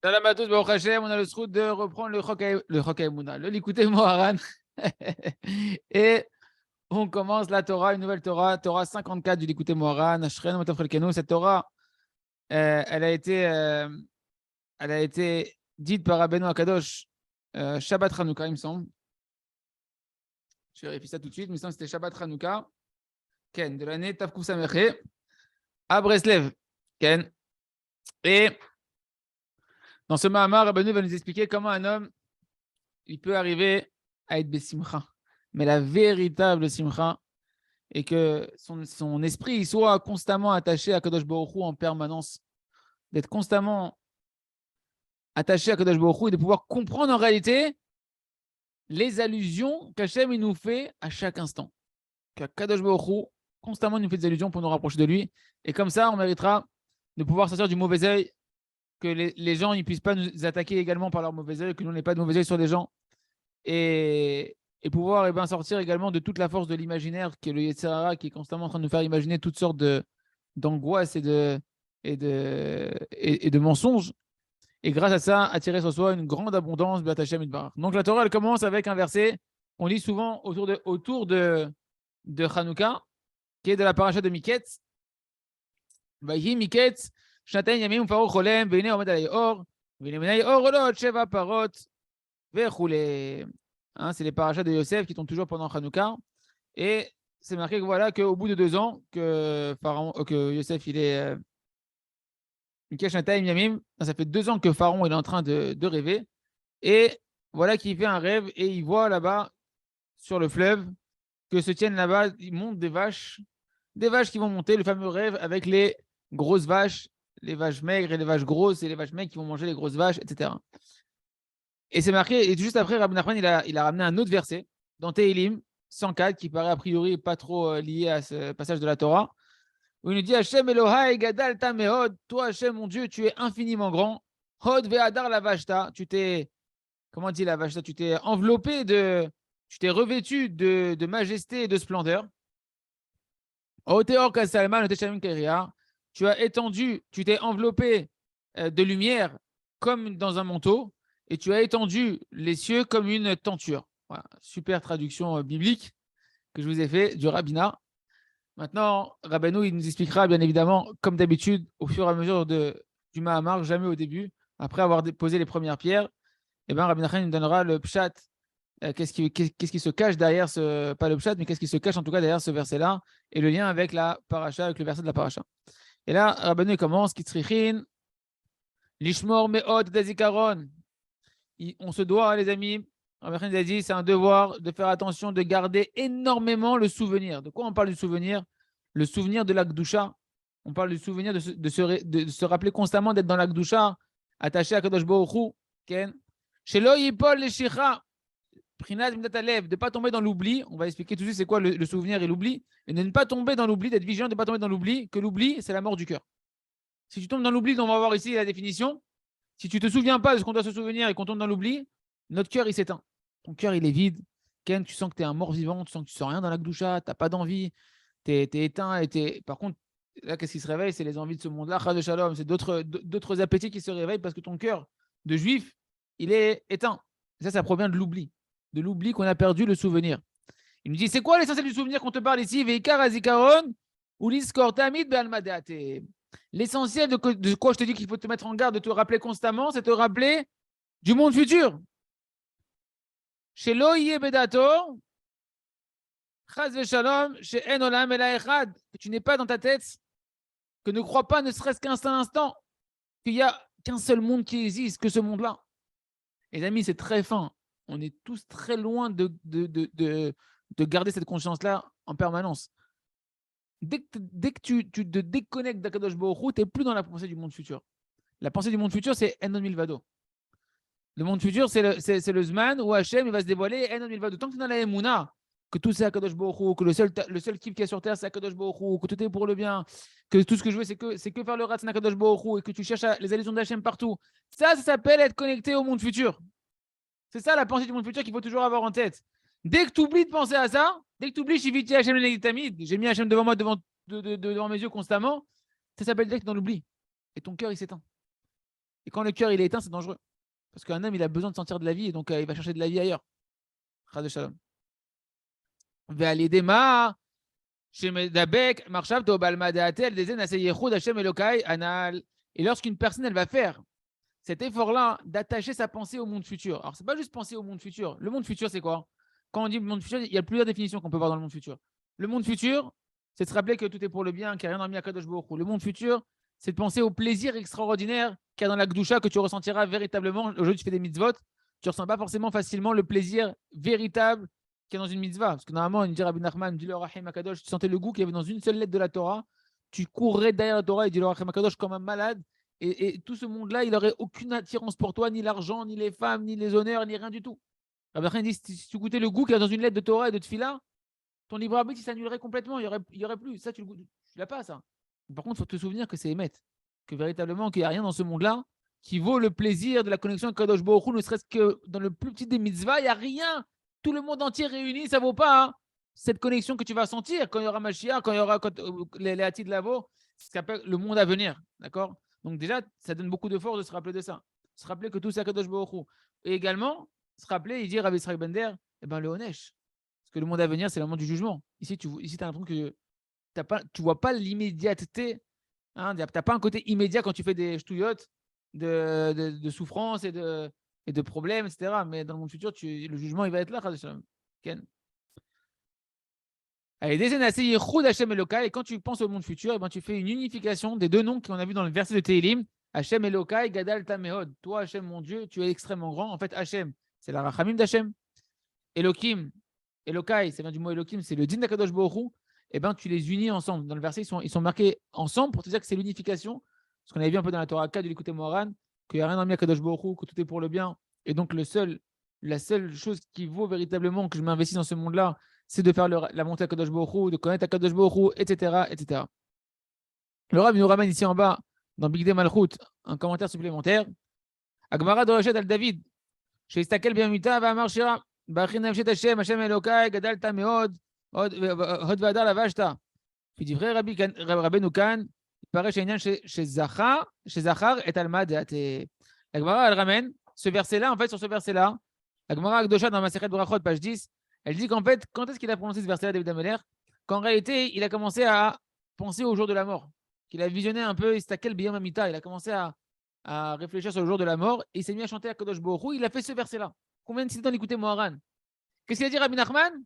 Salam à tous, Baruch Hashem, on a le srout de reprendre le Chok HaEmuna, le Likutei Moharan. Et on commence la Torah, une nouvelle Torah, Torah 54 du Likutei Moharan. Ashrenu Matov Chelkenu. Cette Torah, elle a été dite par Rabbeinu Akadosh Shabbat Chanukah, il me semble. Je vérifie ça tout de suite, mais il me semble que c'était Shabbat Chanukah, Ken, de l'année Tavkuf Sameche, à Breslev. Ken. Et dans ce Mahamar, Rabbeinu va nous expliquer comment un homme il peut arriver à être Bessimcha. Mais la véritable Simcha est que son esprit soit constamment attaché à Kadosh Baruch Hu en permanence, d'être constamment attaché à Kadosh Baruch Hu et de pouvoir comprendre en réalité les allusions qu'Hachem nous fait à chaque instant. Que Kadosh Baruch Hu constamment nous fait des allusions pour nous rapprocher de lui. Et comme ça, on méritera de pouvoir sortir du mauvais œil, que les gens ne puissent pas nous attaquer également par leur mauvais œil, que nous n'ayons pas de mauvais œil sur les gens. Et pouvoir sortir également de toute la force de l'imaginaire qui est le Yetzer Hara, qui est constamment en train de nous faire imaginer toutes sortes d'angoisses et de mensonges. Et grâce à ça, attirer sur soi une grande abondance de Hashem Yitbarach. Donc la Torah, elle commence avec un verset qu'on lit souvent autour de Hanouka, qui est de la paracha de Miketz. Vayi Miketz, Shnaten Yamim Faro Cholem, Veine Omed Alei Or, Veine Menei Or Olot, Sheva Parot, Vechoule. C'est les parachats de Yosef qui tombent toujours pendant Hanouka. Et c'est marqué que voilà qu'au bout de 2 ans, que Yosef il est ça fait 2 ans que Pharaon il est en train de rêver. Et voilà qu'il fait un rêve et il voit là-bas sur le fleuve que se tiennent là-bas, il monte des vaches qui vont monter, le fameux rêve avec les grosses vaches, les vaches maigres et les vaches grosses et les vaches maigres qui vont manger les grosses vaches, etc. Et c'est marqué, et juste après, Rabbi Nachman, il a ramené un autre verset dans Tehilim 104, qui paraît a priori pas trop lié à ce passage de la Torah, où il nous dit Hachem Elohai Gadal Tameod, toi Hachem, mon Dieu, tu es infiniment grand. Hod Ve'adar la Vashta, comment dit la Vashta, tu t'es tu t'es revêtu de majesté et de splendeur. Oteor Kasalman, Oteshamim Keria, tu as étendu, tu t'es enveloppé de lumière comme dans un manteau. Et tu as étendu les cieux comme une tenture. Voilà, super traduction biblique que je vous ai fait du rabbinat. Maintenant, Rabbeinu, il nous expliquera bien évidemment, comme d'habitude, au fur et à mesure du Mahamar, jamais au début, après avoir posé les premières pierres, et bien Rabbi Nachman nous donnera le pshat, qu'est-ce qui se cache derrière pas le pshat, mais qu'est-ce qui se cache en tout cas derrière ce verset-là, et le lien avec la paracha, avec le verset de la paracha. Et là, Rabbeinu commence, Kitzrichin, Lishmor Me'od Dazikaron. On se doit, les amis, Rabbi a dit, c'est un devoir de faire attention, de garder énormément le souvenir. De quoi on parle du souvenir? Le souvenir de la Gdusha. On parle du souvenir de se rappeler constamment d'être dans la Gdusha, attaché à Kadosh Baruch Hu. Ken. Shelo yipol leshicha, prinat midat alev, de ne pas tomber dans l'oubli. On va expliquer tout de suite c'est quoi le souvenir et l'oubli. Et de ne pas tomber dans l'oubli, d'être vigilant, de ne pas tomber dans l'oubli, que l'oubli, c'est la mort du cœur. Si tu tombes dans l'oubli, on va voir ici la définition. Si tu ne te souviens pas de ce qu'on doit se souvenir et qu'on tombe dans l'oubli, notre cœur, il s'éteint. Ton cœur, il est vide. Ken, tu sens que tu es un mort vivant, tu sens que tu ne sens rien dans la Gdusha, tu n'as pas d'envie, tu es éteint. Par contre, là, qu'est-ce qui se réveille? C'est les envies de ce monde-là, Chas de Shalom. C'est d'autres appétits qui se réveillent parce que ton cœur de juif, il est éteint. Et ça provient de l'oubli qu'on a perdu le souvenir. Il nous dit, c'est quoi l'essentiel du souvenir qu'on te parle ici? Veikar azikaron ou l'iskortamid be'almadeate. L'essentiel de quoi je te dis qu'il faut te mettre en garde, de te rappeler constamment, c'est te rappeler du monde futur. Chez Loïe Bedato, Chaz Veshalom, chez Enolam Elaechad, que tu n'es pas dans ta tête, que ne crois pas, ne serait-ce qu'un seul instant, qu'il n'y a qu'un seul monde qui existe, que ce monde-là. Les amis, c'est très fin. On est tous très loin de garder cette conscience-là en permanence. Dès que tu te déconnectes d'Akadosh Baruch Hu, tu n'es plus dans la pensée du monde futur. La pensée du monde futur, c'est Enon Milvado. Le monde futur, c'est le Zman où Hachem il va se dévoiler Enon Milvado. Tant que tu es dans la Emouna, que tout c'est Akadosh Baruch Hu, que le seul kiff qu'il y a sur terre, c'est Akadosh Baruch Hu, que tout est pour le bien, que tout ce que je veux, c'est que faire le Ratzon Akadosh Baruch Hu et que tu cherches les allusions d'Hachem partout. Ça s'appelle être connecté au monde futur. C'est ça la pensée du monde futur qu'il faut toujours avoir en tête. Dès que tu oublies de penser à ça, dès que tu oublies Shiviti Hachem Legitamid, j'ai mis Hachem devant moi, devant mes yeux constamment, ça s'appelle d'être dans l'oubli. Et ton cœur, il s'éteint. Et quand le cœur il est éteint, c'est dangereux. Parce qu'un homme, il a besoin de sentir de la vie et donc il va chercher de la vie ailleurs. Chas de shalom. Ve'alidema, shemedabek, marshav tobal madatel, dezen aseyechud Hashem Elokai anal. Et lorsqu'une personne, elle va faire cet effort-là d'attacher sa pensée au monde futur. Alors, c'est pas juste penser au monde futur. Le monde futur, c'est quoi? Quand on dit monde futur, il y a plusieurs définitions qu'on peut voir dans le monde futur. Le monde futur, c'est de se rappeler que tout est pour le bien, qu'il n'y a rien dans le Kadosh Baruch Hu. Le monde futur, c'est de penser au plaisir extraordinaire qu'il y a dans la Gdusha, que tu ressentiras véritablement. Aujourd'hui, tu fais des mitzvot, tu ne ressens pas forcément facilement le plaisir véritable qu'il y a dans une mitzvah. Parce que normalement, il dit Rabbi Nachman, dit le Rahim Akadosh, tu sentais le goût qu'il y avait dans une seule lettre de la Torah. Tu courrais derrière la Torah et dit le Rahim Akadosh comme un malade. Et tout ce monde-là, il n'aurait aucune attirance pour toi, ni l'argent, ni les femmes, ni les honneurs, ni rien du tout. Rabbi Nachman dit si tu goûtais le goût qu'il y a dans une lettre de Torah et de Tfila, ton libre arbitre il s'annulerait complètement, il y aurait plus. Ça, tu l'as pas, ça. Par contre, il faut te souvenir que c'est émettre, que véritablement, qu'il n'y a rien dans ce monde-là qui vaut le plaisir de la connexion avec Kadosh Baruch Hu, ne serait-ce que dans le plus petit des mitzvahs, il n'y a rien. Tout le monde entier réuni, ça ne vaut pas cette connexion que tu vas sentir quand il y aura Mashiach, quand il y aura les Hati de Lavo, ce qu'on appelle le monde à venir. D'accord? Donc déjà, ça donne beaucoup de force de se rappeler de ça. Se rappeler que tout c'est Kadosh Baruch Hu. Et également, se rappeler et dire à Israël Bender, eh ben, le Honesh. Parce que le monde à venir, c'est le moment du jugement. Ici, tu as l'impression que tu ne vois pas l'immédiateté. Hein, tu n'as pas un côté immédiat quand tu fais des ch'touillottes de souffrance et de problèmes, etc. Mais dans le monde futur, le jugement, il va être là. Ken. Et quand tu penses au monde futur, eh ben, tu fais une unification des deux noms qu'on a vu dans le verset de Tehilim. Hachem Elokai, Gadal Tamehod. Toi, Hachem, mon Dieu, tu es extrêmement grand. En fait, Hachem, c'est la Rachamim d'Hachem. Elohim, Elokai, ça vient du mot Elohim, c'est le din d'Akadosh Baruch Hu. Eh ben, tu les unis ensemble. Dans le verset, ils sont marqués ensemble pour te dire que c'est l'unification. Parce qu'on avait vu un peu dans la Torah 4 de l'écouter Moran, qu'il n'y a rien dans le Akadosh Baruch Hu, que tout est pour le bien. Et donc, la seule chose qui vaut véritablement que je m'investis dans ce monde-là, c'est de faire la montée à Kadosh Baruch Hu, de connaître Kadosh Baruch Hu, etc., etc. Le Rav nous ramène ici en bas, dans Big Day Malchut, un commentaire supplémentaire. Agmara de Rachet al-David, chez Istakel Biamita, va marchera. Bachin Nefshet Hashem, Hashem Elokai, Gadalta Meod, Hod Vadar Lavashta. Puis dit vrai Rabbeinu Kan, il paraît chez Inyan chez Zachar et Alma de la Gemara, elle ramène ce verset-là, en fait, sur ce verset-là. La Gemara Akdosha dans Masechet Brachot, page 10, elle dit qu'en fait, quand est-ce qu'il a prononcé ce verset-là, David Ameler? Qu'en réalité, il a commencé à penser au jour de la mort. Qu'il a visionné un peu Istakel Biyam Amita. Il a commencé à réfléchir sur le jour de la mort et il s'est mis à chanter à Kadosh Baruch Hu. Il a fait ce verset-là. Combien de citer dans l'écouter Moharan? Qu'est-ce qu'il a dit Rabbi Nachman?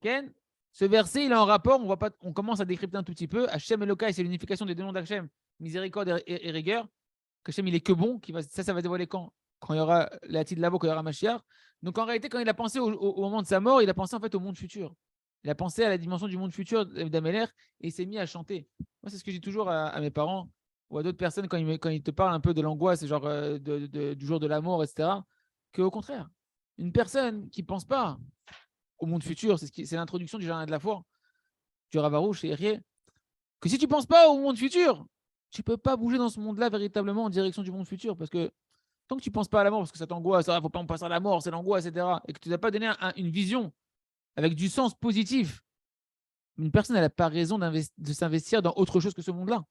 Ken, ce verset, il est en rapport, on commence à décrypter un tout petit peu. Hachem Elokai, c'est l'unification des deux noms d'Hachem, miséricorde et rigueur. Qu'Hachem, il est que bon, ça va dévoiler quand il y aura la Tid Lavo, quand il y aura Mashiach. Donc en réalité, quand il a pensé au moment de sa mort, il a pensé en fait au monde futur. Il a pensé à la dimension du monde futur d'Améler et il s'est mis à chanter. Moi, c'est ce que je dis toujours à mes parents ou à d'autres personnes quand ils te parlent un peu de l'angoisse, genre du jour de la mort, etc. Qu'au contraire, une personne qui ne pense pas au monde futur, c'est l'introduction du jardin de la foi, du Ravarouche et Rier, que si tu ne penses pas au monde futur, tu ne peux pas bouger dans ce monde-là véritablement en direction du monde futur. Parce que tant que tu ne penses pas à la mort, parce que ça t'angoisse, il ne faut pas en passer à la mort, c'est l'angoisse, etc. Et que tu n'as pas donné une vision avec du sens positif, une personne n'a pas raison de s'investir dans autre chose que ce monde-là.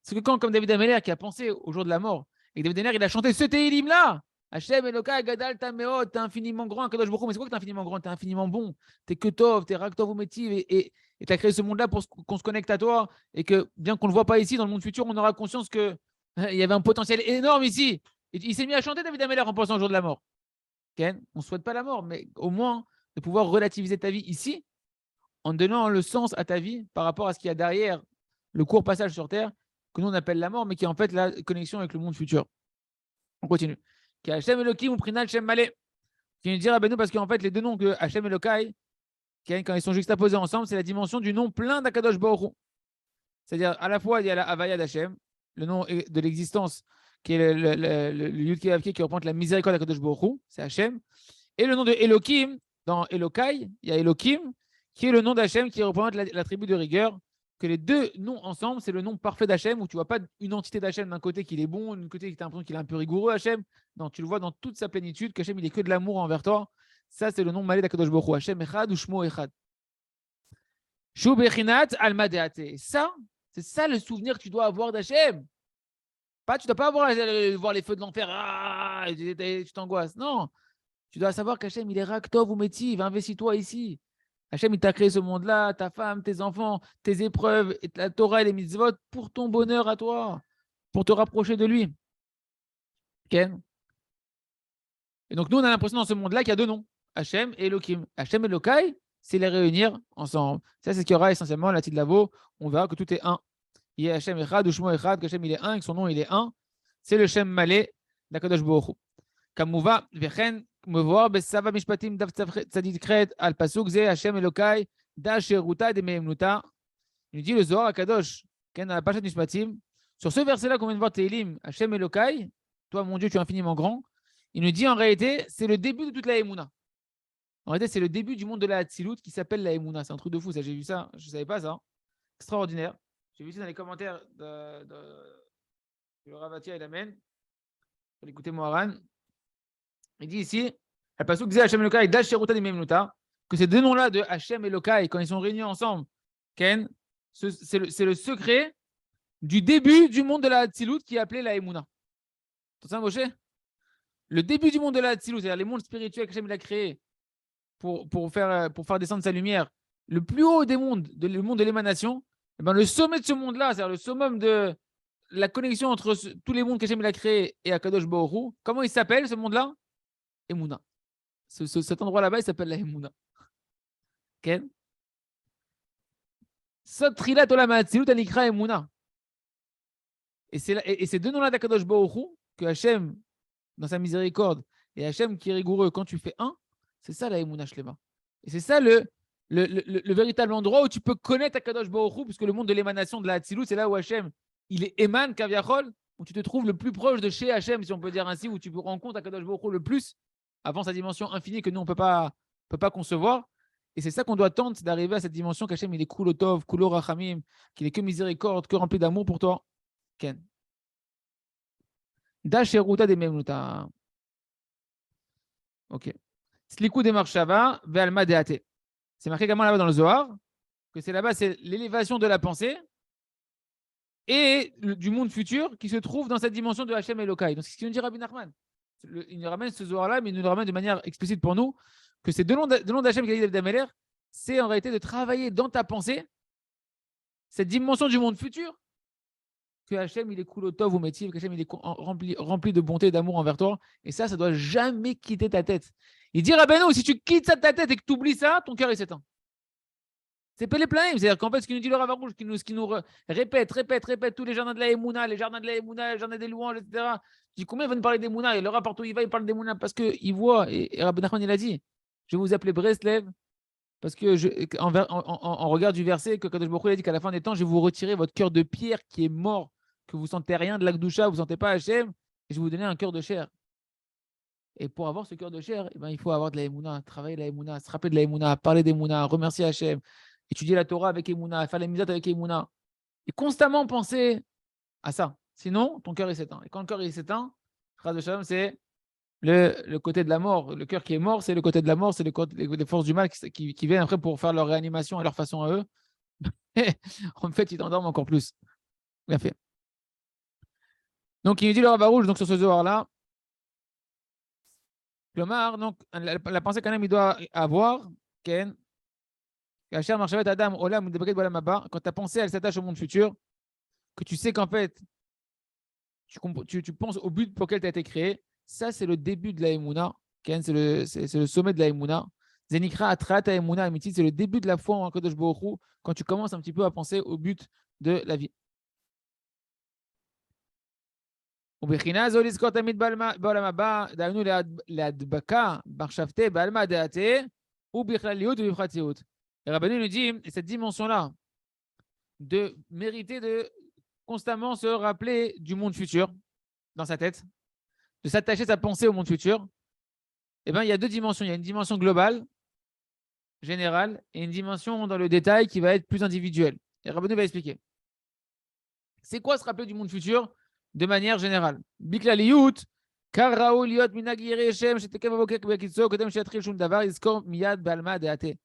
C'est que quand, comme David Ameller qui a pensé au jour de la mort, et que David Ameller, il a chanté ce Tehilim-là, Hachem Elokai Gadal Tameot, t'es infiniment grand, Kadosh Baruch Hu, mais c'est quoi que t'es infiniment grand? T'es infiniment bon, t'es que Tov, t'es Rak Tov Umetiv, et t'as créé ce monde-là pour qu'on se connecte à toi, et que bien qu'on ne le voit pas ici, dans le monde futur, on aura conscience qu'il y avait un potentiel énorme ici. Et il s'est mis à chanter David Ameller en pensant au jour de la mort. Ken, on ne souhaite pas la mort, mais au moins de pouvoir relativiser ta vie ici, en donnant le sens à ta vie par rapport à ce qu'il y a derrière le court passage sur Terre, que nous on appelle la mort, mais qui est en fait la connexion avec le monde futur. On continue. Qui Hachem Elohim ou Prinal Shem Malé. Qui nous dit Rabbeinu parce qu'en fait les deux noms que Hachem Elokai, quand ils sont juxtaposés ensemble, c'est la dimension du nom plein d'Akadosh Baruch Hu. C'est-à-dire à la fois il y a la Havaya d'Hachem, le nom de l'existence, qui est le Yud Kei Vav Kei qui représente la miséricorde d'Akadosh Baruch Hu, c'est Hachem. Et le nom de Elohim, dans Elokai, il y a Elohim, qui est le nom d'Hachem qui représente la tribu de rigueur. Que les deux noms ensemble, c'est le nom parfait d'Hachem, où tu ne vois pas une entité d'Hachem d'un côté qu'il est bon, d'un côté qui as l'impression qu'il est un peu rigoureux, Hachem. Non, tu le vois dans toute sa plénitude, qu'Hachem, il est que de l'amour envers toi. Ça, c'est le nom malé d'Akadosh Baruch Hu, Hachem Echad ou Shmo Echad. Shu Bechinat Alma Deate. Ça, c'est ça le souvenir que tu dois avoir d'Hachem. Pas, tu ne dois pas voir les feux de l'enfer, tu t'angoisses. Non, tu dois savoir qu'Hachem, il est Raktov ou Métiv, investis-toi ici. Hachem, il t'a créé ce monde-là, ta femme, tes enfants, tes épreuves, et la Torah et les mitzvot pour ton bonheur à toi, pour te rapprocher de lui. Ok. Et donc, nous, on a l'impression dans ce monde-là qu'il y a deux noms, Hachem et Elohim. Hachem et Elokai, c'est les réunir ensemble. Ça, c'est ce qu'il y aura essentiellement la de Lavo. On verra que tout est un. Il y a Hachem Echad, ou Shmo Echad, qu'Hachem il est un, que son nom il est un. C'est le Shem Malé d'Akadosh Baruch Hu. Kamouva, Vechen, Mevoir, Besava Mishpatim, Dav Tzadid Kret, Al Pasuk, Ze, Hachem Elokai, Da Sheruta, De Meimnuta. Il nous dit le Zohar Akadosh, dans la page de Mishpatim, sur ce verset-là qu'on vient de voir Tehillim, Hachem Elokai, toi mon Dieu, tu es infiniment grand. Il nous dit en réalité, c'est le début de toute la Emouna. En réalité, c'est le début du monde de la Hatzilut qui s'appelle la Emouna. C'est un truc de fou, ça. J'ai vu ça, je ne savais pas ça. Extraordinaire. J'ai vu ça dans les commentaires de Ravatia et l'Amen. Écoutez Moharan. Il dit ici, que ces deux noms-là de Hachem et Lokai, quand ils sont réunis ensemble, Ken, c'est le secret du début du monde de la Hatzilut qui est appelé la Emouna. Tu ça, Moshe? Le début du monde de la Hatzilut, c'est-à-dire les mondes spirituels qu'Hachem a créés pour faire descendre sa lumière, le plus haut des mondes, le monde de l'émanation, eh ben, le sommet de ce monde-là, c'est-à-dire le summum de la connexion entre tous les mondes qu'Hachem a créés et Akadosh Baruch Hu, comment il s'appelle ce monde-là? Emouna. Cet endroit là-bas, il s'appelle la Emouna. Ok? Sotrilat Olam Hatzilut Anikra Emouna. Et ces deux noms-là d'Akadosh Baruch Hu, que Hachem, dans sa miséricorde, et Hachem qui est rigoureux, quand tu fais un, c'est ça la Emouna Shlema. Et c'est ça le véritable endroit où tu peux connaître Akadosh Baruch Hu, puisque le monde de l'émanation de la Hatzilut, c'est là où Hachem, il est Eman, Kaviachol, où tu te trouves le plus proche de chez Hachem, si on peut dire ainsi, où tu rencontres Akadosh Baruch Hu le plus, avant sa dimension infinie que nous, on ne peut pas concevoir. Et c'est ça qu'on doit tenter, c'est d'arriver à cette dimension qu'Hachem, il est Kulotov, Kulo Rachamim, qu'il est que miséricorde, que rempli d'amour pour toi. Ken. Dasheruta de Memnuta. Ok. Sliku de Marshava, Ve'alma Deate. C'est marqué également là-bas dans le Zohar, que c'est là-bas, c'est l'élévation de la pensée et du monde futur qui se trouve dans cette dimension de Hachem Elokai. Donc, c'est ce qu'il nous dit Rabbi Nachman. Il nous ramène ce Zohar-là, mais il nous le ramène de manière explicite pour nous, que c'est de nom d'Hachem qu'il a dit David Ameler, c'est en réalité de travailler dans ta pensée cette dimension du monde futur, que Hachem, il est Kulotov ou Métiv, que Hachem, il est rempli de bonté et d'amour envers toi. Et ça ne doit jamais quitter ta tête. Il dit, Rabbeinu, si tu quittes ça de ta tête et que tu oublies ça, ton cœur, il s'éteint. C'est pas les pleins. C'est-à-dire qu'en fait, ce qu'il nous dit le Rav Arouche, ce qui nous répète tous les jardins de la Emouna, les jardins des louanges, etc. Je dis, combien il va nous parler des Mouna? Et le Rav, partout il va, il parle des Mouna parce qu'il voit, et Rabbi Nachman, il a dit, je vais vous appeler Breslev, parce que en regard du verset, que Kadosh Baruch Hu a dit qu'à la fin des temps, je vais vous retirer votre cœur de pierre qui est mort, que vous ne sentez rien de l'Akdoucha, vous ne sentez pas Hachem, et je vais vous donner un cœur de chair. Et pour avoir ce cœur de chair, eh ben, il faut avoir de la Emouna, travailler la Emouna, se rappeler de la Emouna, parler d'Emouna, remercier Hachem, étudier la Torah avec Emouna, faire les mitzvot avec Emouna. Et constamment penser à ça. Sinon, ton cœur il s'éteint. Et quand le cœur il s'éteint, phrase de Shalom, c'est le côté de la mort. Le cœur qui est mort, c'est le côté de la mort, c'est les forces du mal qui viennent après pour faire leur réanimation à leur façon à eux. En fait, ils t'endorment encore plus. Bien fait. Donc, il nous dit le Rav Arouche, donc sur ce Zohar-là, Klomar, donc, la pensée qu'un homme il doit avoir, Ken, quand ta pensée elle s'attache au monde futur, que tu sais qu'en fait, tu penses au but pour lequel tu as été créé, ça c'est le début de la Emouna, Ken, c'est le sommet de la Emouna. Zenikra Atrat Emouna, c'est le début de la foi en Kadosh Baruch Hu, quand tu commences un petit peu à penser au but de la vie. ובחינה זו לזכור תמיד בעולם הבא, דהיינו להדבקה מחשבתי בעלמא דעתי ובכלליות ובפרטיות. Et Rabbeinu nous dit, cette dimension-là, de mériter de constamment se rappeler du monde futur dans sa tête, de s'attacher sa pensée au monde futur, eh bien, il y a deux dimensions. Il y a une dimension globale, générale, et une dimension dans le détail qui va être plus individuelle. Et Rabbeinu va expliquer. C'est quoi se rappeler du monde futur de manière générale? Biklaliyut, car Raoul Yot Minag Yireshem, Shetekev Avokek Bekitso, Kodem Shetril Shum Davar, Iskor Miyad Balma Deate.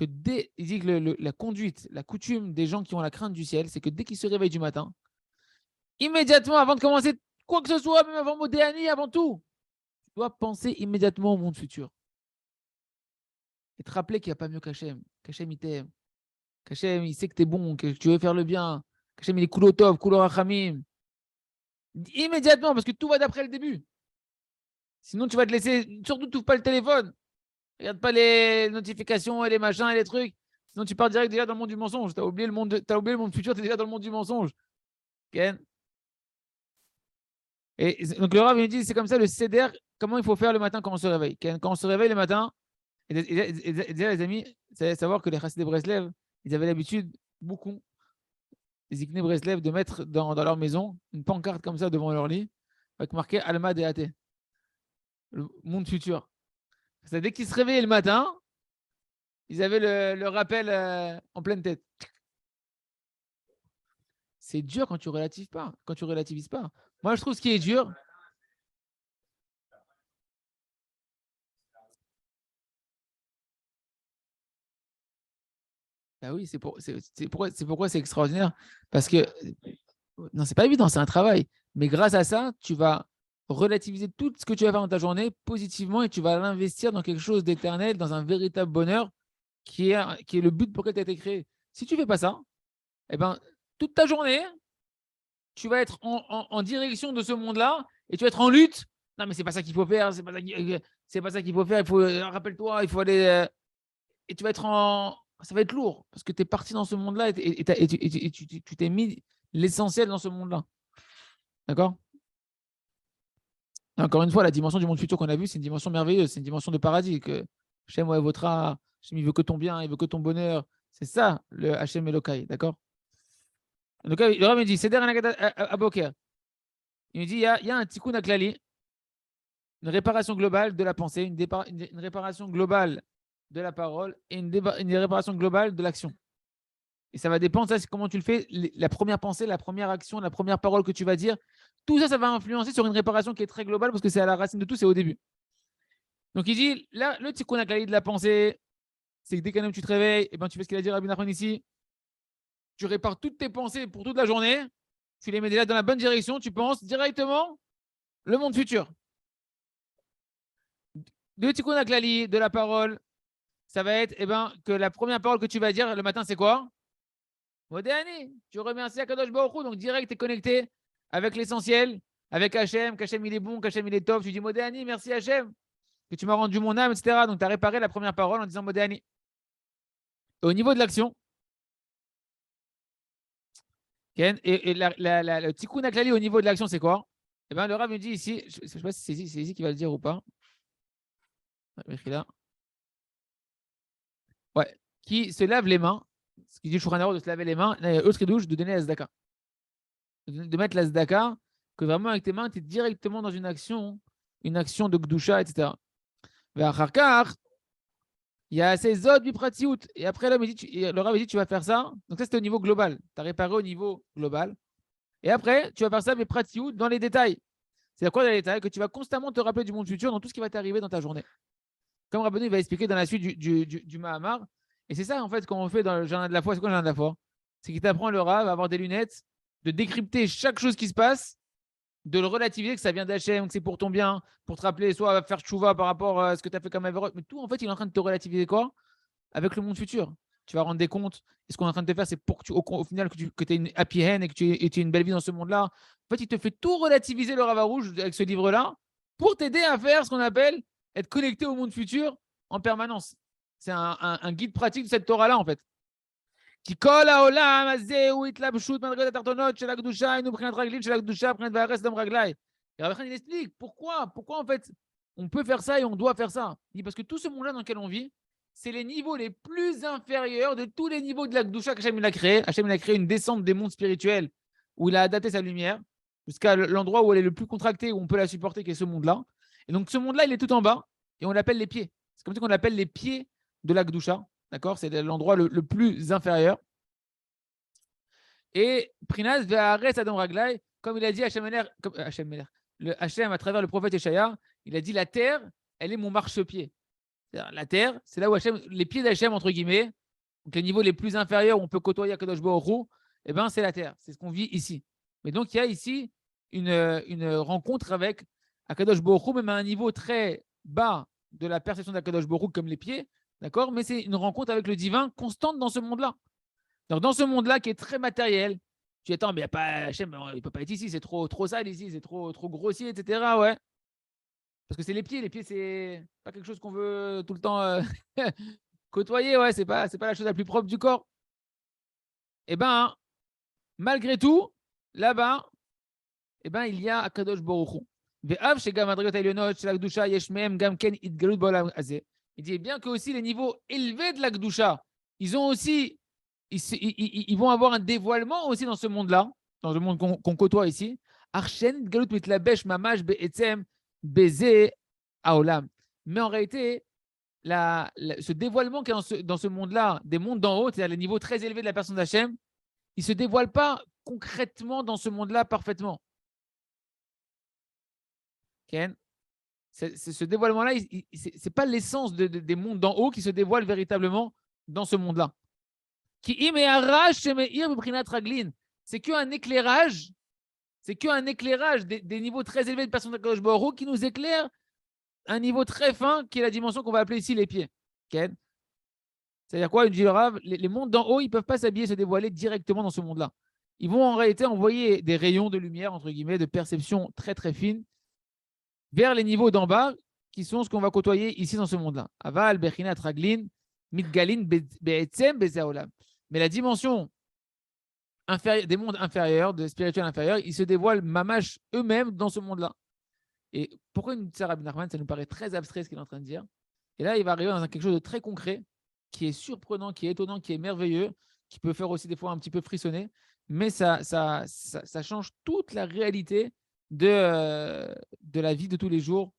Il dit que la conduite, la coutume des gens qui ont la crainte du ciel, c'est que dès qu'ils se réveillent du matin, Immédiatement, avant de commencer quoi que ce soit, même avant Modéani, avant tout, tu dois penser immédiatement au monde futur. Et te rappeler qu'il n'y a pas mieux qu'Hachem. Qu'Hachem, il t'aime. Qu'Hachem, il sait que tu es bon, que tu veux faire le bien. Qu'Hachem, il est cool au top, cool au rachamim. Immédiatement, parce que tout va d'après le début. Sinon, tu vas te laisser. Surtout, tu pas le téléphone. Regarde pas les notifications et les machins et les trucs. Sinon, tu pars direct déjà dans le monde du mensonge. Tu as oublié le monde, oublié le monde futur, tu es déjà dans le monde du mensonge. Okay. Et donc, le Rav, il dit c'est comme ça le CDR, comment il faut faire le matin quand on se réveille. Quand on se réveille le matin, et déjà, les amis, c'est savoir que les Chassidé Breslev, ils avaient l'habitude, beaucoup, les Ikné Breslev, de mettre dans leur maison une pancarte comme ça devant leur lit, avec marqué Alma Deate, le monde futur. C'est dès qu'ils se réveillaient le matin, ils avaient le rappel en pleine tête. C'est dur quand tu relativises pas. Quand tu relativises pas. Moi, je trouve ce qui est dur. Bah oui, c'est pourquoi c'est extraordinaire. Parce que non, c'est pas évident, c'est un travail. Mais grâce à ça, tu vas relativiser tout ce que tu vas faire dans ta journée positivement et tu vas l'investir dans quelque chose d'éternel, dans un véritable bonheur qui est le but pour lequel tu as été créé. Si tu ne fais pas ça, eh ben, toute ta journée, tu vas être en direction de ce monde-là et tu vas être en lutte. Non, mais c'est pas ça qu'il faut faire, c'est pas ça qu'il faut faire. Il faut, rappelle-toi, il faut aller. Et tu vas être en. Ça va être lourd parce que tu es parti dans ce monde-là et tu t'es mis l'essentiel dans ce monde-là. D'accord. Encore une fois, la dimension du monde futur qu'on a vu, c'est une dimension merveilleuse, c'est une dimension de paradis. Que Hachem, ouais, votera, Hachem, il veut que ton bien, il veut que ton bonheur. C'est ça, le Hachem Elokai, d'accord. Donc, le Rav me dit, Seder Aboker. Il me dit, il y a un tikkun aklali, une réparation globale de la pensée, une réparation globale de la parole et une réparation globale de l'action. Et ça va dépendre, ça, c'est comment tu le fais, la première pensée, la première action, la première parole que tu vas dire. Tout ça, ça va influencer sur une réparation qui est très globale parce que c'est à la racine de tout, c'est au début. Donc il dit, là, le tikkun aklali de la pensée, c'est que dès qu'un homme tu te réveilles, et ben, tu fais ce qu'il a dit Rabbi Nachman ici, tu répares toutes tes pensées pour toute la journée, tu les mets déjà dans la bonne direction, tu penses directement le monde futur. Le tikkun aklali de la parole, ça va être que la première parole que tu vas dire le matin, c'est quoi? Modéani, tu remercies Akadosh Baruch Hu, donc direct, tu es connecté avec l'essentiel, avec Hachem, qu'Hachem il est bon, qu'Hachem il est top. Tu dis Modéani, merci Hachem, que tu m'as rendu mon âme, etc. Donc tu as réparé la première parole en disant Modéani. Au niveau de l'action, et le tikkun aklali au niveau de l'action, c'est quoi? Eh bien, le Rav me dit ici, je ne sais pas si c'est ici qu'il va le dire ou pas. Ouais, qui se lave les mains, ce qui dit Shulchan Aruch de se laver les mains, autre douche de donner la zdaka. De mettre la zdaka, que vraiment avec tes mains, tu es directement dans une action de gdusha, etc. Il y a ces autres du pratiout. Et après, là, le Rav me dit, tu vas faire ça. Donc ça, c'était au niveau global. Tu as réparé au niveau global. Et après, tu vas faire ça, mais pratiout, dans les détails. C'est quoi dans les détails? Que tu vas constamment te rappeler du monde futur dans tout ce qui va t'arriver dans ta journée. Comme Rabbeinu va expliquer dans la suite du Mahamar. Et c'est ça, en fait, quand on fait dans le jardin de la foi. C'est quoi le jardin de la foi? C'est qu'il t'apprend le Rav à avoir des lunettes, de décrypter chaque chose qui se passe, de le relativiser, que ça vient d'Hachem, que c'est pour ton bien, pour te rappeler, soit à faire tchouva par rapport à ce que tu as fait comme Averot. Mais tout, en fait, il est en train de te relativiser quoi? Avec le monde futur. Tu vas rendre des comptes. Et ce qu'on est en train de te faire, c'est pour que au final, que tu aies une happy hand et que tu aies une belle vie dans ce monde-là. En fait, il te fait tout relativiser le Rav Rouge avec ce livre-là pour t'aider à faire ce qu'on appelle être connecté au monde futur en permanence. C'est un guide pratique de cette Torah-là, en fait. כי כל העולם הזה הוא התלבשות מדרגות התחתונות של הקדושה, היינו מבחינת רגלים של הקדושה, מבחינת והרס דם רגלי. Et Rabbi Khan, il explique pourquoi en fait on peut faire ça et on doit faire ça. Il dit parce que tout ce monde-là dans lequel on vit, c'est les niveaux les plus inférieurs de tous les niveaux de la Gdusha qu'Hachem il a créé. Hachem il a créé une descente des mondes spirituels où il a adapté sa lumière jusqu'à l'endroit où elle est le plus contractée, où on peut la supporter, qui est ce monde-là. Et donc ce monde-là, il est tout en bas et on l'appelle les pieds. C'est comme ça qu'on appelle les pieds de la Gdusha. D'accord? C'est l'endroit le plus inférieur. Et Prinaz ve'aretz Adam Raglai, comme il a dit Hachem le Hachem à travers le prophète Échaïa, il a dit la terre, elle est mon marchepied. La terre, c'est là où Hachem, les pieds d'Hachem, entre guillemets, donc les niveaux les plus inférieurs où on peut côtoyer Akadosh Baruch Hu, eh ben, c'est la terre. C'est ce qu'on vit ici. Mais donc, il y a ici une rencontre avec Akadosh Baruch Hu, même à un niveau très bas de la perception d'Akadosh Baruch Hu, comme les pieds, d'accord? Mais c'est une rencontre avec le divin constante dans ce monde-là. Donc, dans ce monde-là qui est très matériel, tu dis, attends, mais y a pas, Hachem, il ne peut pas être ici, c'est trop sale ici, c'est trop grossier, etc. Ouais. Parce que c'est les pieds, c'est pas quelque chose qu'on veut tout le temps côtoyer, ouais, c'est pas la chose la plus propre du corps. Eh bien, malgré tout, là-bas, eh ben, il y a Akadosh Baruch Hu. Il dit bien que aussi les niveaux élevés de la Gdusha, ils ont aussi, ils vont avoir un dévoilement aussi dans ce monde-là, dans le monde qu'on côtoie ici. Archen Galut mitlabesh mamash be'etzem beze aolam. Mais en réalité, ce dévoilement qui est dans ce monde-là, des mondes d'en haut, c'est-à-dire les niveaux très élevés de la personne d'Hachem, il ne se dévoile pas concrètement dans ce monde-là parfaitement. Ken, ce dévoilement-là, ce n'est pas l'essence des mondes d'en haut qui se dévoile véritablement dans ce monde-là. C'est qu'un éclairage, des niveaux très élevés de personnes d'Akadosh Baruch Hu qui nous éclaire un niveau très fin qui est la dimension qu'on va appeler ici les pieds. Ken, c'est-à-dire quoi? Les mondes d'en haut, ils ne peuvent pas s'habiller, se dévoiler directement dans ce monde-là. Ils vont en réalité envoyer des rayons de lumière, entre guillemets, de perception très très fine vers les niveaux d'en bas qui sont ce qu'on va côtoyer ici dans ce monde-là. Aval, Bechinat, Raglin, Midgalin, Be'etzem, Bezaolam. Mais la dimension des mondes inférieurs, de spirituels inférieurs, ils se dévoilent mamash eux-mêmes dans ce monde-là. Et pourquoi une Sarah Rabbi Nachman, ça nous paraît très abstrait ce qu'il est en train de dire. Et là, il va arriver dans quelque chose de très concret, qui est surprenant, qui est étonnant, qui est merveilleux, qui peut faire aussi des fois un petit peu frissonner, mais ça change toute la réalité de la vie de tous les jours,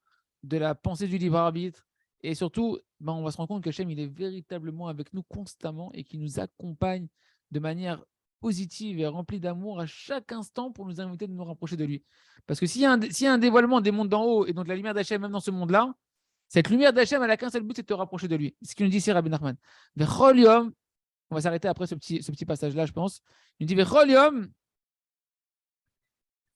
de la pensée du libre arbitre. Et surtout, on va se rendre compte que Hachem, il est véritablement avec nous constamment et qui nous accompagne de manière positive et remplie d'amour à chaque instant pour nous inviter de nous rapprocher de lui. Parce que s'il y a un dévoilement des mondes d'en haut et donc la lumière d'Hachem même dans ce monde-là, cette lumière d'Hachem, elle n'a qu'un seul but, c'est de te rapprocher de lui. C'est ce qu'il nous dit ici Rabbi Nachman. On va s'arrêter après ce petit passage-là, je pense. Il nous dit Vechol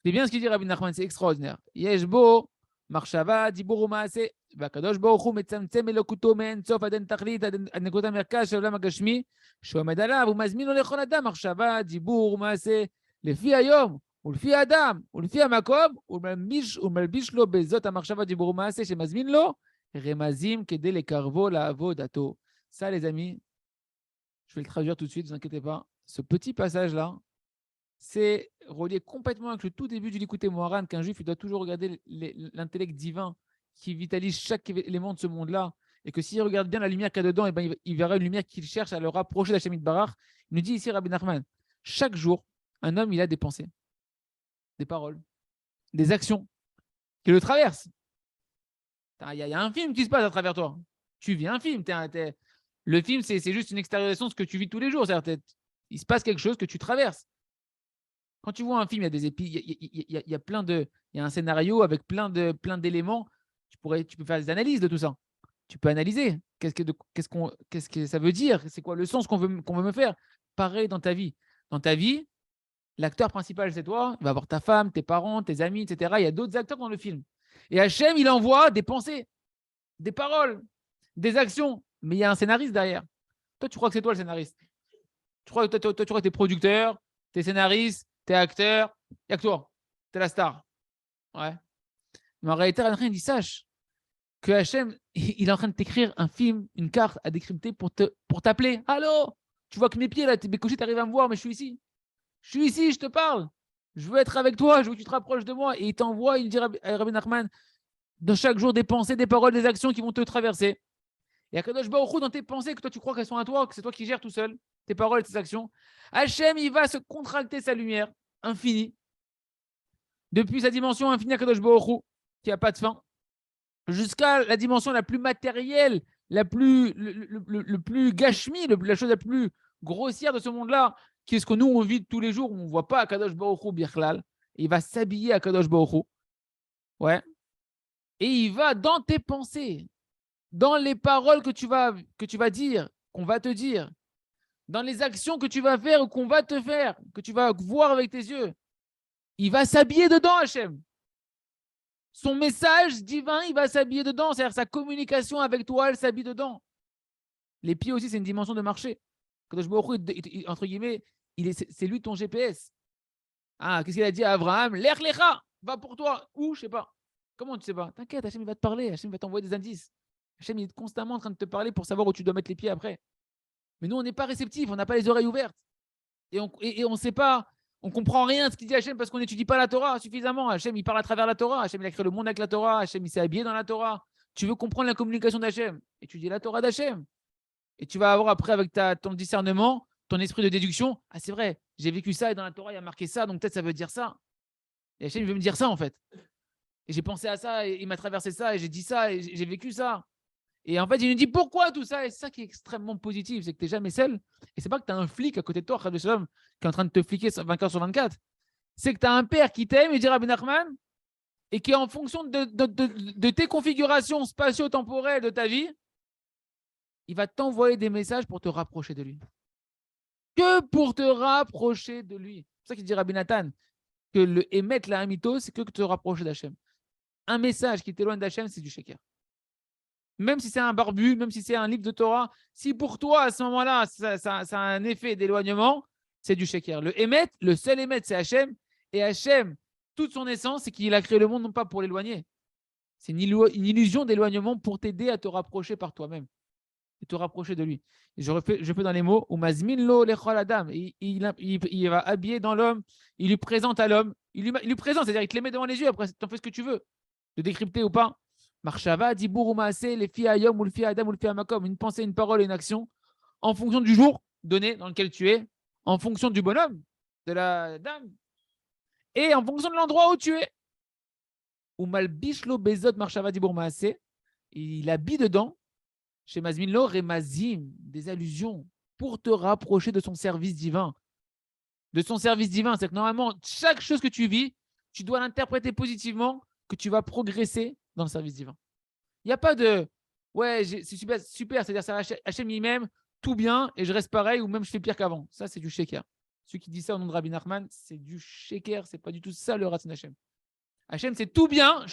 c'est bien ce qu'il dit Rabbi Nachman, c'est extraordinaire. Yeshbo, Marshava, Dibur Maase, Vakadosh Baruch Hu, Metzamtzem Elokuto, Men Sof, Aden Tachlit, Aden Nekota Merkaz, Shalom Agashmi, Shomed Alav, Umazmino Lechol Adam, Marshava, Dibur Maase, Lefi Hayom, ולפי האדם, ולפי המקום, ומלביש לו בזאת המחשבה דיבור מעשה שמזמין לו, רמזים כדי לקרבו לעבודתו. Ça, les amis, je vais le traduire tout de suite, ne vous inquiétez pas. Ce petit passage-là, c'est relié complètement avec le tout début du Likutei Moharan, qu'un juif il doit toujours regarder l'intellect divin qui vitalise chaque élément de ce monde-là, et que s'il regarde bien la lumière qu'il y a dedans, et ben, il verra une lumière qu'il cherche à le rapprocher d'Hashem Yitbarach. Il nous dit ici Rabbi Nachman, chaque jour, un homme il a des pensées, des paroles, des actions qui le traversent. Il y a un film qui se passe à travers toi. Tu vis un film. Le film, c'est juste une extériorisation de ce que tu vis tous les jours. Il se passe quelque chose que tu traverses. Quand tu vois un film, il y a des il y a plein de, il y a un scénario avec plein d'éléments. Tu peux faire des analyses de tout ça. Tu peux analyser. Qu'est-ce que ça veut dire? C'est quoi le sens qu'on veut me faire? Pareil dans ta vie. Dans ta vie, l'acteur principal, c'est toi. Il va avoir ta femme, tes parents, tes amis, etc. Il y a d'autres acteurs dans le film. Et Hachem, il envoie des pensées, des paroles, des actions. Mais il y a un scénariste derrière. Toi, tu crois que c'est toi le scénariste. Tu crois que tu es producteur, tu es scénariste, tu es acteur. Il n'y a que toi. Tu es la star. Ouais. Mais en réalité, il dit, sache que Hachem, il est en train de t'écrire un film, une carte à décrypter pour t'appeler. Allô? Tu vois que mes pieds, là, mes couchés, tu arrives à me voir, mais je suis ici. Je suis ici, je te parle. Je veux être avec toi, je veux que tu te rapproches de moi. Et il t'envoie, il dit à Rabbi Nachman, dans chaque jour, des pensées, des paroles, des actions qui vont te traverser. Et à Kadosh Baruch Hu, dans tes pensées, que toi tu crois qu'elles sont à toi, que c'est toi qui gères tout seul, tes paroles et tes actions, Hachem, il va se contracter sa lumière infinie, depuis sa dimension infinie à Kadosh Baruch Hu, qui n'a pas de fin, jusqu'à la dimension la plus matérielle, le plus gashmi, la chose la plus grossière de ce monde-là, qui est ce que nous, on vit tous les jours, on ne voit pas à Kadosh Baruch Hu Birchlal. Il va s'habiller à Kadosh Baruch Hu. Ouais. Et il va dans tes pensées, dans les paroles que tu vas dire, qu'on va te dire, dans les actions que tu vas faire ou qu'on va te faire, que tu vas voir avec tes yeux. il va s'habiller dedans, Hachem. Son message divin, il va s'habiller dedans. C'est-à-dire sa communication avec toi, elle s'habille dedans. Les pieds aussi, c'est une dimension de marché. Kadosh Baruch Hu, entre guillemets, c'est lui ton GPS. Ah, qu'est-ce qu'il a dit à Abraham? L'ech lecha, va pour toi. Où? Je sais pas. Comment tu sais pas? T'inquiète, Hachem il va te parler. Hachem va t'envoyer des indices. Hachem il est constamment en train de te parler pour savoir où tu dois mettre les pieds après. Mais nous, on n'est pas réceptifs, on n'a pas les oreilles ouvertes. Et on ne sait pas, on ne comprend rien de ce qu'il dit Hachem parce qu'on n'étudie pas la Torah suffisamment. Hachem, il parle à travers la Torah. Hachem, il a créé le monde avec la Torah. Hachem, il s'est habillé dans la Torah. Tu veux comprendre la communication d'Hachem, étudier la Torah d'Hachem. Et tu vas avoir après, avec ton discernement, ton esprit de déduction, ah, c'est vrai, j'ai vécu ça et dans la Torah, il y a marqué ça, donc peut-être ça veut dire ça. Et Hachem, il veut me dire ça, en fait. Et j'ai pensé à ça, et il m'a traversé ça, et j'ai dit ça, et j'ai vécu ça. Et en fait, il nous dit pourquoi tout ça. Et c'est ça qui est extrêmement positif, c'est que tu n'es jamais seul. Et c'est pas que tu as un flic à côté de toi, Khadim Shalom, qui est en train de te fliquer 24 sur 24. C'est que tu as un père qui t'aime, il dit Rabbi Nachman, et qui, en fonction de tes configurations spatio-temporelles de ta vie, il va t'envoyer des messages pour te rapprocher de lui. Que pour te rapprocher de lui. C'est ça qu'il dit Rabbi Nathan, que le émettre la hamito, c'est que te rapprocher d'Hachem. Un message qui t'éloigne d'Hachem, c'est du sheker. Même si c'est un barbu, même si c'est un livre de Torah, si pour toi, à ce moment-là, ça a un effet d'éloignement, c'est du sheker. Le émet, le seul émet, c'est Hachem. Et Hachem, toute son essence, c'est qu'il a créé le monde non pas pour l'éloigner. C'est une illusion d'éloignement pour t'aider à te rapprocher par toi-même et te rapprocher de lui. Et je fais dans les mots, il va habiller dans l'homme, il lui présente à l'homme, il lui présente, c'est-à-dire il te les met devant les yeux, après tu en fais ce que tu veux, de décrypter ou pas. Marshava, Dibour ou Maaseh, les filles Ayom ou le filles Adam ou le filles Amakom, une pensée, une parole et une action, en fonction du jour donné dans lequel tu es, en fonction du bonhomme, de la dame, et en fonction de l'endroit où tu es. Ou Malbishlo Bezot Marshava Dibour Maaseh, il habille dedans, chez Mazminlo, Remazim, des allusions pour te rapprocher de son service divin. De son service divin, c'est que normalement, chaque chose que tu vis, tu dois l'interpréter positivement, que tu vas progresser dans le service divin. Il n'y a pas de ouais, c'est super, super, c'est-à-dire ça Hachem il m'aime, tout bien, et je reste pareil, ou même je fais pire qu'avant. Ça, c'est du sheker. Celui qui dit ça au nom de Rabbi Nachman, c'est du sheker, c'est pas du tout ça le Ratzon Hachem. Hachem, c'est tout bien.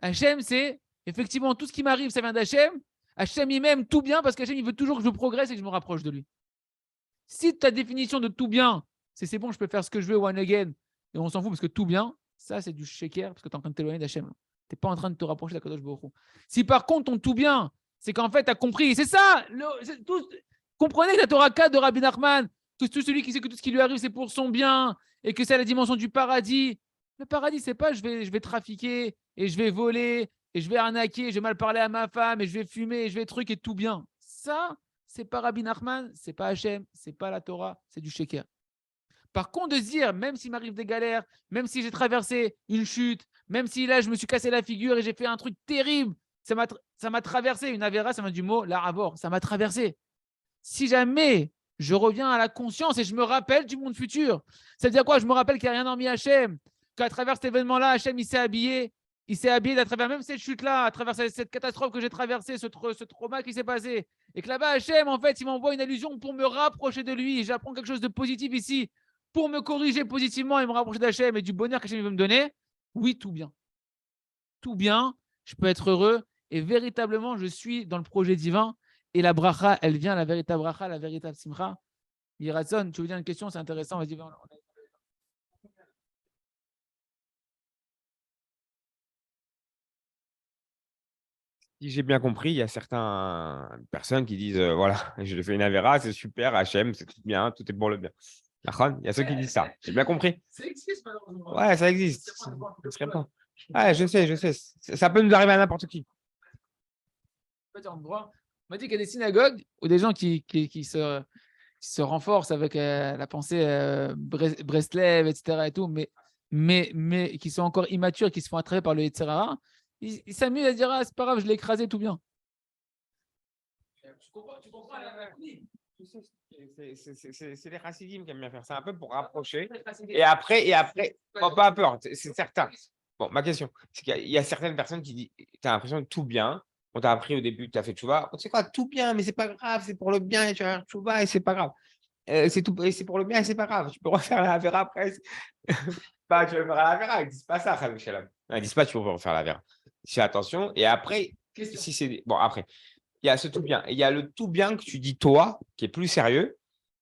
Hachem, c'est effectivement tout ce qui m'arrive, ça vient d'Hachem. Hachem, il m'aime tout bien parce qu'Hachem, il veut toujours que je progresse et que je me rapproche de lui. Si ta définition de tout bien, c'est bon, je peux faire ce que je veux one again, et on s'en fout parce que tout bien, ça, c'est du sheker parce que tu es en train de t'éloigner d'Hachem. Tu n'es pas en train de te rapprocher d'Akadosh Baruch Hu. Si par contre, ton tout bien, c'est qu'en fait, tu as compris, c'est ça, comprenez la Torah 4 de Rabbi Nachman, tout celui qui sait que tout ce qui lui arrive, c'est pour son bien, et que c'est la dimension du paradis. Le paradis, c'est pas je vais trafiquer, et je vais voler, et je vais arnaquer, je vais mal parler à ma femme, et je vais fumer, et je vais truc, et tout bien. Ça, c'est pas Rabbi Nachman, c'est pas Hachem, c'est pas la Torah, c'est du sheker. Par contre, de se dire, même s'il m'arrive des galères, même si j'ai traversé une chute, même si là, je me suis cassé la figure et j'ai fait un truc terrible, ça m'a traversé. Une avéra, ça vient du mot l'arabor, ça m'a traversé. Si jamais je reviens à la conscience et je me rappelle du monde futur, ça veut dire quoi? Je me rappelle qu'il n'y a rien hormis Hachem, qu'à travers cet événement-là, Hachem, il s'est habillé à travers même cette chute-là, à travers cette catastrophe que j'ai traversée, ce trauma qui s'est passé. Et que là-bas, Hachem, en fait, il m'envoie une allusion pour me rapprocher de lui. J'apprends quelque chose de positif ici pour me corriger positivement et me rapprocher d'Hachem et du bonheur qu'Hachem veut me donner. Oui, tout bien. Tout bien, je peux être heureux et véritablement, je suis dans le projet divin. Et la bracha, elle vient, la véritable bracha, la véritable simcha. Yiratson, tu veux dire une question? C'est intéressant. Vas-y, Si j'ai bien compris, il y a certaines personnes qui disent voilà, je fais une avéra, c'est super, HM, c'est tout bien, tout est pour le bien. Il y a ceux qui disent ça. J'ai bien compris. Ça existe, malheureusement. Ouais, ça existe. Je serais pas. Ouais, je sais. Ça peut nous arriver à n'importe qui. On m'a dit qu'il y a des synagogues ou des gens qui se renforcent avec la pensée Breslev, etc. Et tout, mais qui sont encore immatures, qui se font attraper par le Yetzirah, ils s'amusent à dire ah, c'est pas grave, je l'ai écrasé, tout bien. Tu comprends C'est les chassidim qui aiment bien faire ça, un peu pour rapprocher. Et après, pas peur, c'est certain. Bon, ma question, c'est qu'il y a certaines personnes qui disent tu as l'impression que tout bien. On t'a appris au début, tu as fait tchouva. Tu sais quoi, tout bien, mais c'est pas grave, c'est pour le bien, et tu vas faire tchouva et c'est pas grave. c'est tout, et c'est pour le bien, c'est pas grave. Tu peux refaire la Avera après. Pas, tu vas faire la Avera. Ils disent pas ça, Chas v'shalom. Ils disent pas tu vas refaire la Avera. Fais attention. Et après, si c'est bon, après, il y a ce tout bien. Et il y a le tout bien que tu dis toi, qui est plus sérieux,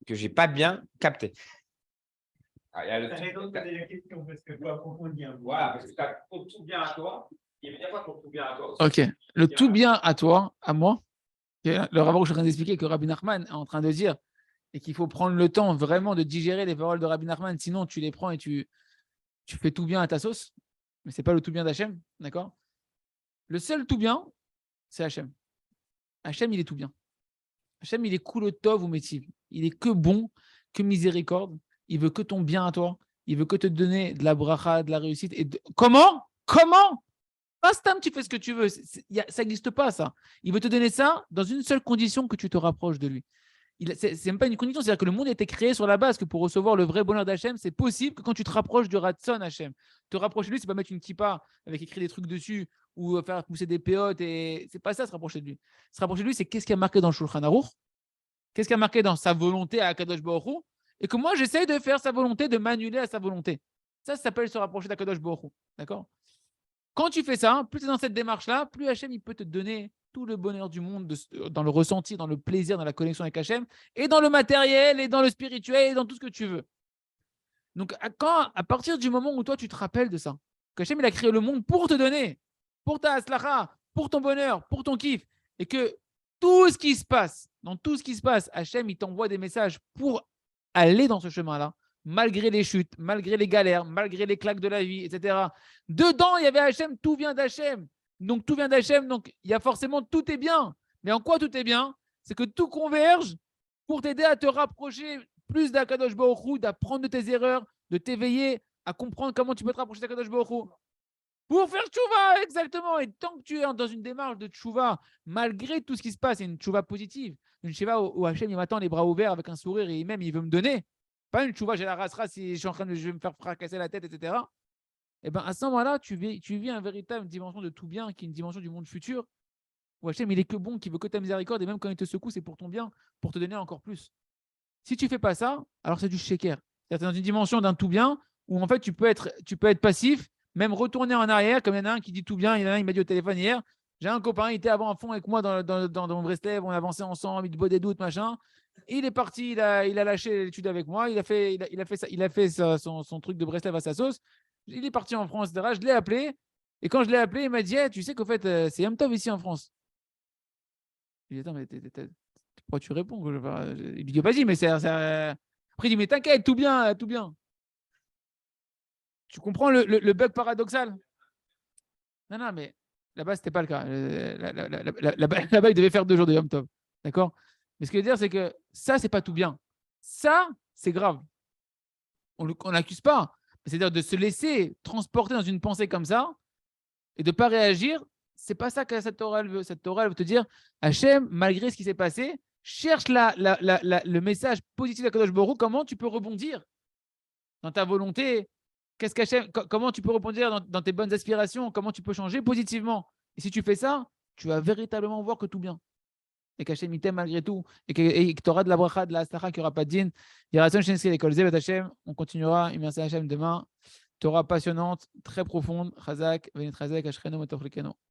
que j'ai pas bien capté. Ah, il y a le T'as raison de tout, poser la question parce que faut approfondir. voilà, parce que tu as ton tout bien à toi. Il y a pas ton tout bien à toi aussi. Ok. Le tout bien à toi, à moi, le rapport que je suis en train d'expliquer, que Rabbi Nachman est en train de dire, et qu'il faut prendre le temps vraiment de digérer les paroles de Rabbi Nachman, sinon tu les prends et tu fais tout bien à ta sauce, mais ce n'est pas le tout bien d'Hachem, d'accord? Le seul tout bien, c'est Hachem. Hachem, il est tout bien. Hachem, il est cool tov ou métiv. Il est que bon, que miséricorde. Il veut que ton bien à toi. Il veut que te donner de la bracha, de la réussite. Comment? Pas Stam, tu fais ce que tu veux. Ça n'existe pas, ça. Il veut te donner ça dans une seule condition, que tu te rapproches de lui. C'est même pas une condition, c'est-à-dire que le monde a été créé sur la base que pour recevoir le vrai bonheur d'Hachem, c'est possible que quand tu te rapproches du Ratson Hachem. Te rapprocher de lui, c'est pas mettre une kippa avec écrit des trucs dessus ou faire pousser des péotes, et c'est pas ça, se rapprocher de lui. Se rapprocher de lui, c'est qu'est-ce qui a marqué dans le Shulchan Aruch, qu'est-ce qui a marqué dans sa volonté à Akadosh Baruch Hu, et que moi j'essaye de faire sa volonté, de m'annuler à sa volonté. Ça s'appelle se rapprocher d'Akadosh Baruch Hu. D'accord? Quand tu fais ça, plus tu es dans cette démarche-là, plus Hachem il peut te donner tout le bonheur du monde dans le ressenti, dans le plaisir, dans la connexion avec Hachem, et dans le matériel, et dans le spirituel, et dans tout ce que tu veux. Donc, à partir du moment où toi, tu te rappelles de ça, qu'Hachem il a créé le monde pour te donner, pour ta aslacha, pour ton bonheur, pour ton kiff, et que tout ce qui se passe, dans tout ce qui se passe, Hachem il t'envoie des messages pour aller dans ce chemin-là, malgré les chutes, malgré les galères, malgré les claques de la vie, etc. Dedans, il y avait Hachem, tout vient d'Hachem. Donc, tout vient d'Hachem, donc il y a forcément tout est bien. Mais en quoi tout est bien? C'est que tout converge pour t'aider à te rapprocher plus d'Akadosh Baruch Hu, d'apprendre de tes erreurs, de t'éveiller à comprendre comment tu peux te rapprocher d'Akadosh Baruch Hu. Pour faire tchouva, exactement. Et tant que tu es dans une démarche de tchouva, malgré tout ce qui se passe, c'est une tchouva positive, une tchouva où Hachem il m'attend les bras ouverts avec un sourire et même il veut me donner. Pas une tchouva, j'ai la race si je suis en train de je vais me faire fracasser la tête, etc. Et bien à ce moment-là, tu vis une véritable dimension de tout bien, qui est une dimension du monde futur, où Hachem il est que bon, qui veut que ta miséricorde, et même quand il te secoue, c'est pour ton bien, pour te donner encore plus. Si tu fais pas ça, alors c'est du sheker. C'est dans une dimension d'un tout bien, où en fait tu peux être passif, même retourner en arrière, comme il y en a un qui dit tout bien, il y en a un qui m'a dit au téléphone hier, j'ai un copain, il était avant à fond avec moi dans mon Breslev, on avançait ensemble, il te boit des doutes, machin. Il est parti, il a lâché l'étude avec moi, il a fait son truc de Breslev à sa sauce. Il est parti en France, etc. Je l'ai appelé, et quand je l'ai appelé, il m'a dit tu sais qu'au fait, c'est Yom Tov ici en France. Je lui ai dit attends, mais pourquoi tu réponds? Il dit vas-y, mais c'est. Après, il dit mais t'inquiète, tout bien, tout bien. Tu comprends le bug paradoxal? Non, non, mais là-bas, ce n'était pas le cas. Là-bas, il devait faire 2 jours de Yom Tov. D'accord? Mais ce que je veux dire, c'est que ça, c'est pas tout bien. Ça, c'est grave. On n'accuse pas. C'est-à-dire de se laisser transporter dans une pensée comme ça et de ne pas réagir, c'est pas ça que cette Torah veut. Cette Torah veut te dire Hachem, malgré ce qui s'est passé, cherche le message positif d'Akadosh Baruch Hu, comment tu peux rebondir dans ta volonté. Comment tu peux rebondir dans tes bonnes aspirations? Comment tu peux changer positivement? Et si tu fais ça, tu vas véritablement voir que tout bien. Et qu'Hachem il t'aime malgré tout. Et que tu auras de la bracha, de la astacha, qu'il n'y aura pas de din. On continuera. Merci Hachem demain. Torah passionnante, très profonde. Chazak, Venit Chazak, Ashchenu, Metochlikenu.